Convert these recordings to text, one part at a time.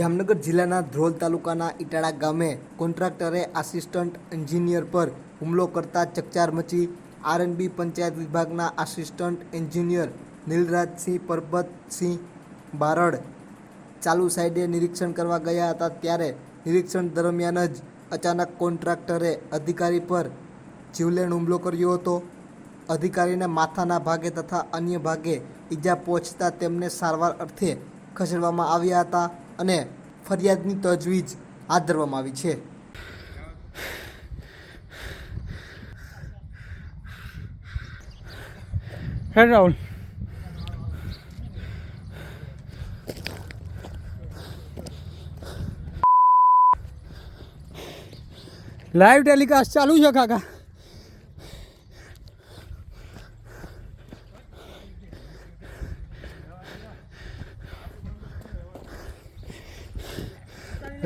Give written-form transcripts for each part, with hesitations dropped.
જામનગર જિલ્લાના ધ્રોલ તાલુકાના ઇટાળા ગામે કોન્ટ્રાક્ટરે આસિસ્ટન્ટ એન્જિનિયર પર હુમલો કરતા ચકચાર મચી। આરએનબી પંચાયત વિભાગના આસિસ્ટન્ટ એન્જિનિયર નીલરાજસિંહ પરબતસિંહ બારડ ચાલુ સાઇટે નિરીક્ષણ કરવા ગયા હતા, ત્યારે નિરીક્ષણ દરમિયાન જ અચાનક કોન્ટ્રાક્ટરે અધિકારી પર જીવલેણ હુમલો કર્યો હતો। અધિકારીને માથાના ભાગે તથા અન્ય ભાગે ઈજા પહોંચતા તેમને સારવાર અર્થે ખસેડવામાં આવ્યા હતા અને ફરિયાદની તજવીજ હાથ ધરવામાં આવી છે। રાहुल लाइव टेलीकास्ट चालू है काका।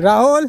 राहुल